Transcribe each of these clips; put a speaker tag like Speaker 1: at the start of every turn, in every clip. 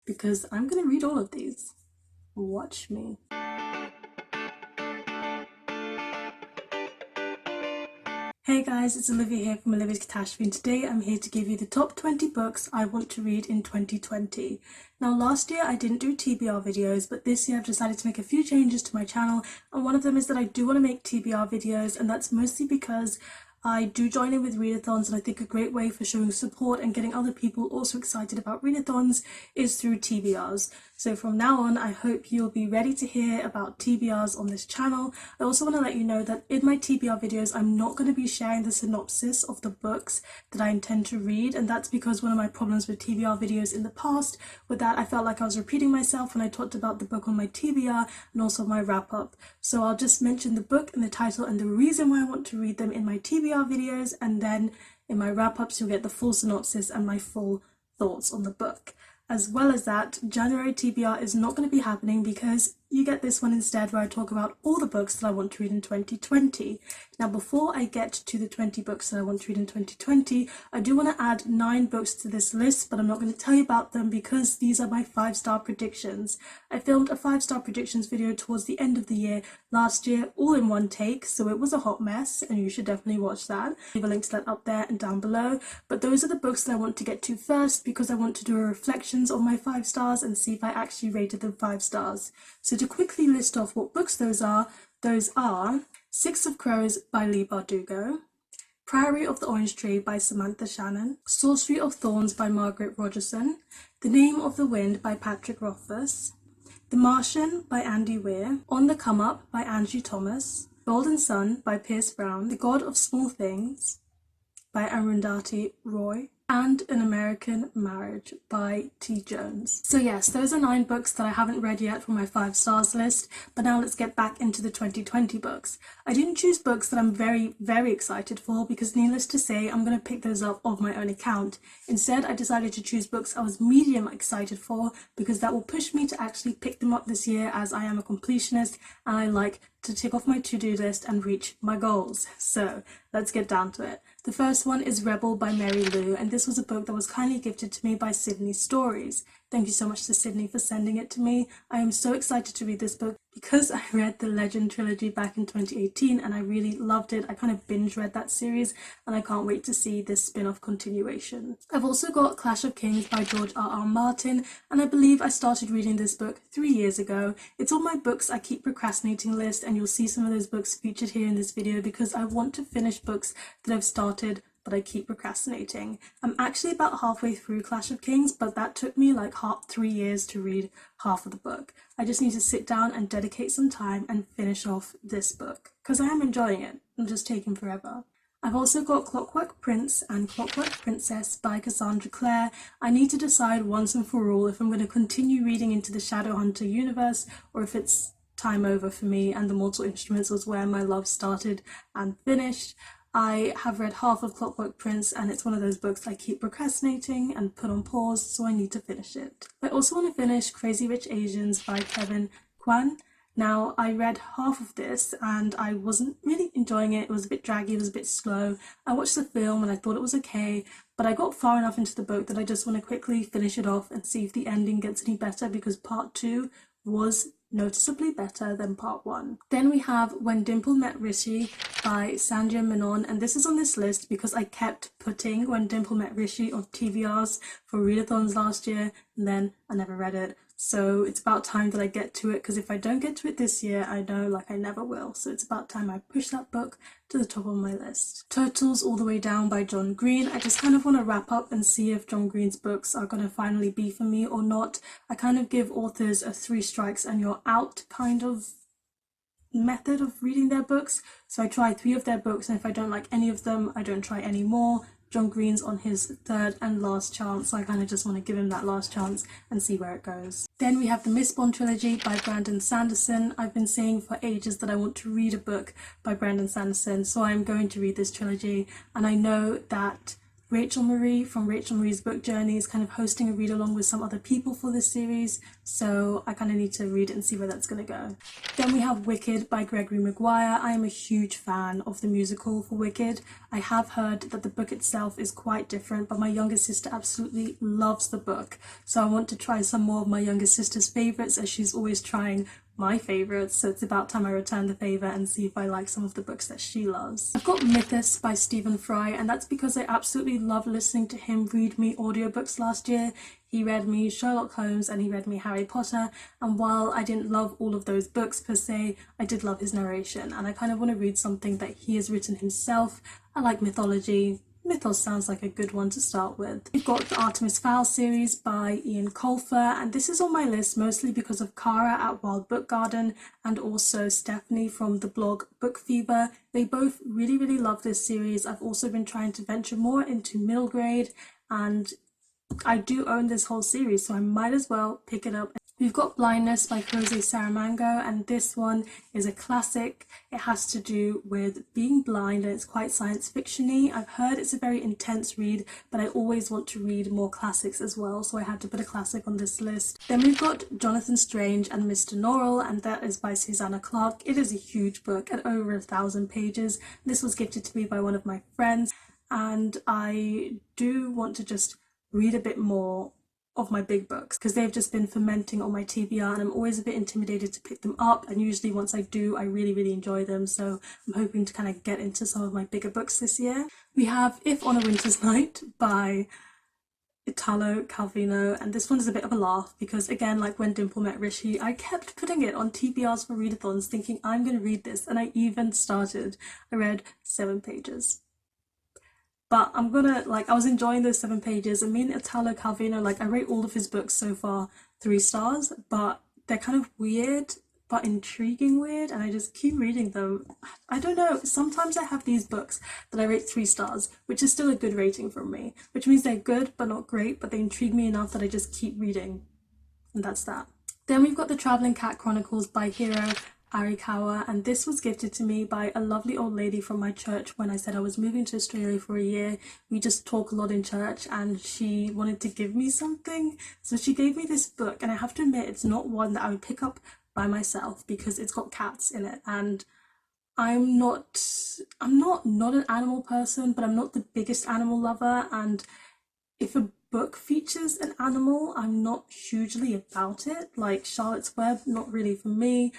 Speaker 1: because I'm gonna read all of these. Watch me. Hey guys, it's Olivia here from Olivia's Catastrophe, and today I'm here to give you the top 20 books I want to read in 2020. Now last year I didn't do TBR videos, but this year I've decided to make a few changes to my channel, and one of them is that I do want to make TBR videos, and that's mostly because I do join in with readathons, and I think a great way for showing support and getting other people also excited about readathons is through TBRs. So from now on, I hope you'll be ready to hear about TBRs on this channel. I also want to let you know that in my TBR videos, I'm not going to be sharing the synopsis of the books that I intend to read, and that's because one of my problems with TBR videos in the past, with that I felt like I was repeating myself when I talked about the book on my TBR and also my wrap-up. So I'll just mention the book and the title and the reason why I want to read them in my TBR videos, and then in my wrap-ups you'll get the full synopsis and my full thoughts on the book. As well as that, January TBR is not going to be happening because you get this one instead, where I talk about all the books that I want to read in 2020. Now before I get to the 20 books that I want to read in 2020, I do want to add 9 books to this list, but I'm not going to tell you about them because these are my 5-star predictions. I filmed a 5-star predictions video towards the end of the year last year, all in one take, so it was a hot mess and you should definitely watch that. Leave a link to that up there and down below, but those are the books that I want to get to first because I want to do a reflections on my 5 stars and see if I actually rated them 5 stars. So to quickly list off what books those are Six of Crows by Leigh Bardugo, Priory of the Orange Tree by Samantha Shannon, Sorcery of Thorns by Margaret Rogerson, The Name of the Wind by Patrick Rothfuss, The Martian by Andy Weir, On the Come Up by Angie Thomas, Golden Sun by Pierce Brown, The God of Small Things by Arundhati Roy, and An American Marriage by T. Jones. So yes, those are 9 books that I haven't read yet from my 5 stars list, but now let's get back into the 2020 books. I didn't choose books that I'm very, very excited for because needless to say, I'm going to pick those up of my own account. Instead, I decided to choose books I was medium excited for because that will push me to actually pick them up this year, as I am a completionist and I like to tick off my to-do list and reach my goals. So let's get down to it. The first one is Rebel by Mary Lou, and this was a book that was kindly gifted to me by Sydney Stories. Thank you so much to Sydney for sending it to me. I am so excited to read this book because I read the Legend trilogy back in 2018 and I really loved it. I kind of binge read that series and I can't wait to see this spin-off continuation. I've also got Clash of Kings by George R.R. Martin, and I believe I started reading this book 3 years ago. It's on my books I keep procrastinating list, and you'll see some of those books featured here in this video because I want to finish books that I've started but I keep procrastinating. I'm actually about halfway through Clash of Kings, but that took me like 3 years to read half of the book. I just need to sit down and dedicate some time and finish off this book because I am enjoying it. I'm just taking forever. I've also got Clockwork Prince and Clockwork Princess by Cassandra Clare. I need to decide once and for all if I'm going to continue reading into the Shadowhunter universe or if it's time over for me and The Mortal Instruments was where my love started and finished. I have read half of Clockwork Prince and it's one of those books I keep procrastinating and put on pause, so I need to finish it. I also want to finish Crazy Rich Asians by Kevin Kwan. Now, I read half of this and I wasn't really enjoying it. It was a bit draggy, it was a bit slow. I watched the film and I thought it was okay, but I got far enough into the book that I just want to quickly finish it off and see if the ending gets any better, because part 2 was noticeably better than part 1. Then we have When Dimple Met Richie by Sandhya Menon, and this is on this list because I kept putting When Dimple Met Richie on TBRs for readathons last year and then I never read it. So it's about time that I get to it, because if I don't get to it this year, I know like I never will. So it's about time I push that book to the top of my list. Turtles All the Way Down by John Green. I just kind of want to wrap up and see if John Green's books are going to finally be for me or not. I kind of give authors a 3 strikes and you're out kind of method of reading their books. So I try 3 of their books, and if I don't like any of them, I don't try any more. John Green's on his 3rd and last chance, so I kind of just want to give him that last chance and see where it goes. Then we have the Mistborn trilogy by Brandon Sanderson. I've been saying for ages that I want to read a book by Brandon Sanderson, so I'm going to read this trilogy, and I know that Rachael Marie from Rachael Marie's Book Journey is kind of hosting a read along with some other people for this series, so I kind of need to read it and see where that's going to go. Then we have Wicked by Gregory Maguire. I am a huge fan of the musical for Wicked. I have heard that the book itself is quite different, but my younger sister absolutely loves the book, so I want to try some more of my younger sister's favourites as she's always trying my favourites, so it's about time I return the favour and see if I like some of the books that she loves. I've got Mythos by Stephen Fry, and that's because I absolutely love listening to him read me audiobooks last year. He read me Sherlock Holmes and he read me Harry Potter, and while I didn't love all of those books per se, I did love his narration, and I kind of want to read something that he has written himself. I like mythology. Mythos sounds like a good one to start with. We've got the Artemis Fowl series by Ian Colfer, and this is on my list mostly because of Cara at Wild Book Garden and also Stephanie from the blog Book Fever. They both really love this series. I've also been trying to venture more into middle grade, and I do own this whole series, so I might as well pick it up. We've got Blindness by Jose Saramago, and this one is a classic. It has to do with being blind and it's quite science fiction-y. I've heard it's a very intense read, but I always want to read more classics as well, so I had to put a classic on this list. Then we've got Jonathan Strange and Mr. Norrell, and that is by Susanna Clarke. It is a huge book at over 1,000 pages. This was gifted to me by one of my friends, and I do want to just read a bit more of my big books because they've just been fermenting on my TBR, and I'm always a bit intimidated to pick them up, and usually once I do I really enjoy them, so I'm hoping to kind of get into some of my bigger books this year. We have If on a Winter's Night by Italo Calvino, and this one is a bit of a laugh because, again, like when Dimple met Richie, I kept putting it on TBRs for readathons thinking I'm going to read this, and I even started. I read 7 pages. But I'm gonna, I was enjoying those 7 pages, and me and Italo Calvino, I rate all of his books so far 3 stars, but they're kind of weird, but intriguing weird, and I just keep reading them. I don't know, sometimes I have these books that I rate 3 stars, which is still a good rating from me, which means they're good but not great, but they intrigue me enough that I just keep reading, and that's that. Then we've got the Travelling Cat Chronicles by Hiro Arikawa, and this was gifted to me by a lovely old lady from my church when I said I was moving to Australia for a year. We just talk a lot in church, and she wanted to give me something, so she gave me this book, and I have to admit it's not one that I would pick up by myself because it's got cats in it, and I'm not an animal person, but I'm not the biggest animal lover, and if a book features an animal, I'm not hugely about it. Like Charlotte's Web, not really for me.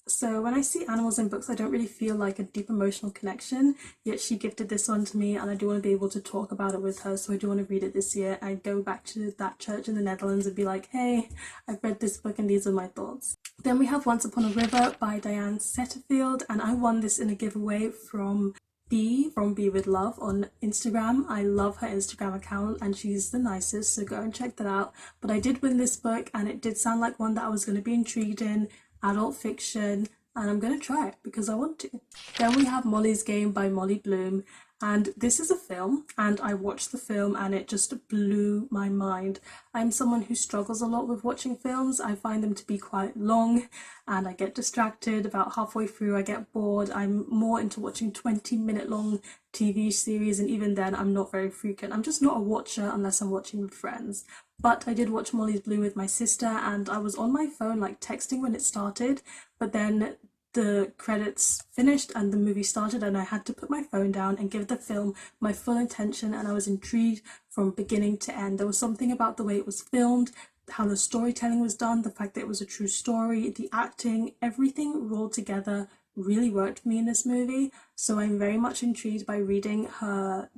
Speaker 1: So when I see animals in books, I don't really feel like a deep emotional connection, yet she gifted this one to me, and I do want to be able to talk about it with her, so I do want to read it this year and go back to that church in the Netherlands and be like, hey, I've read this book and these are my thoughts. Then we have Once Upon a River by Diane Setterfield, and I won this in a giveaway from Be With Love on Instagram. I love her Instagram account and she's the nicest, so go and check that out. But I did win this book, and it did sound like one that I was going to be intrigued in. Adult fiction, and I'm going to try it because I want to. Then we have Molly's Game by Molly Bloom, and this is a film, and I watched the film and it just blew my mind. I'm someone who struggles a lot with watching films. I find them to be quite long and I get distracted. About halfway through I get bored. I'm more into watching 20-minute long TV series, and even then I'm not very frequent. I'm just not a watcher unless I'm watching with friends. But I did watch Molly's Bloom with my sister, and I was on my phone texting when it started, but then the credits finished and the movie started, and I had to put my phone down and give the film my full attention, and I was intrigued from beginning to end. There was something about the way it was filmed, how the storytelling was done, the fact that it was a true story, the acting, everything rolled together really worked for me in this movie. So I'm very much intrigued by reading her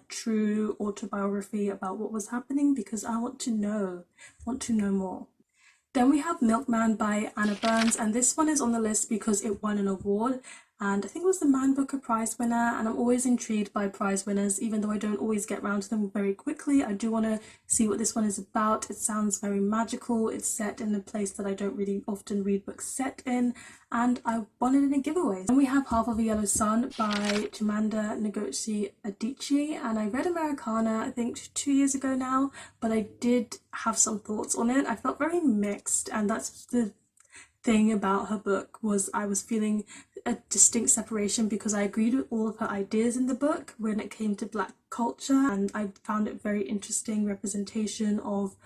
Speaker 1: true autobiography about what was happening because I want to know more. Then we have Milkman by Anna Burns, and this one is on the list because it won an award, and I think it was the Man Booker Prize winner, and I'm always intrigued by prize winners, even though I don't always get around to them very quickly. I do want to see what this one is about. It sounds very magical, it's set in a place that I don't really often read books set in, and I won it in a giveaway. And we have Half of a Yellow Sun by Chimamanda Ngozi Adichie, and I read Americana I think 2 years ago now, but I did have some thoughts on it. I felt very mixed, and that's the thing about her book was I was feeling a distinct separation because I agreed with all of her ideas in the book when it came to Black culture, and I found it very interesting representation of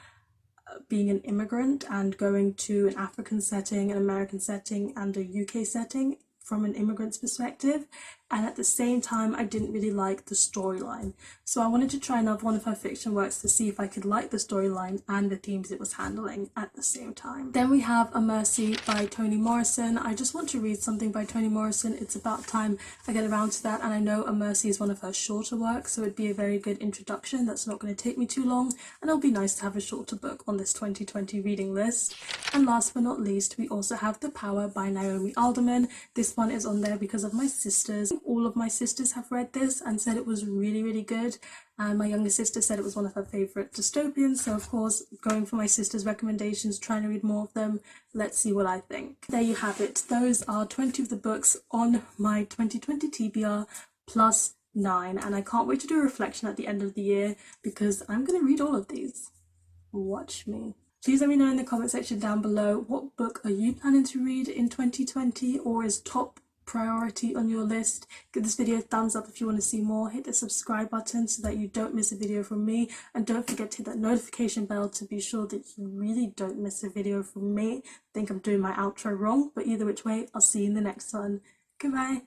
Speaker 1: being an immigrant and going to an African setting, an American setting, and a UK setting from an immigrant's perspective. And at the same time, I didn't really like the storyline. So I wanted to try another one of her fiction works to see if I could like the storyline and the themes it was handling at the same time. Then we have A Mercy by Toni Morrison. I just want to read something by Toni Morrison. It's about time I get around to that, and I know A Mercy is one of her shorter works, so it'd be a very good introduction that's not going to take me too long, and it'll be nice to have a shorter book on this 2020 reading list. And last but not least, we also have The Power by Naomi Alderman. This one is on there because of my sisters. All of my sisters have read this and said it was really, really good, and my younger sister said it was one of her favourite dystopians, so of course going for my sister's recommendations, trying to read more of them. Let's see what I think. There you have it. Those are 20 of the books on my 2020 TBR plus 9, and I can't wait to do a reflection at the end of the year because I'm going to read all of these. Watch me. Please let me know in the comment section down below, what book are you planning to read in 2020 or is top priority on your list. Give this video a thumbs up if you want to see more. Hit the subscribe button so that you don't miss a video from me, and don't forget to hit that notification bell to be sure that you really don't miss a video from me. I think I'm doing my outro wrong, but either which way, I'll see you in the next one. Goodbye.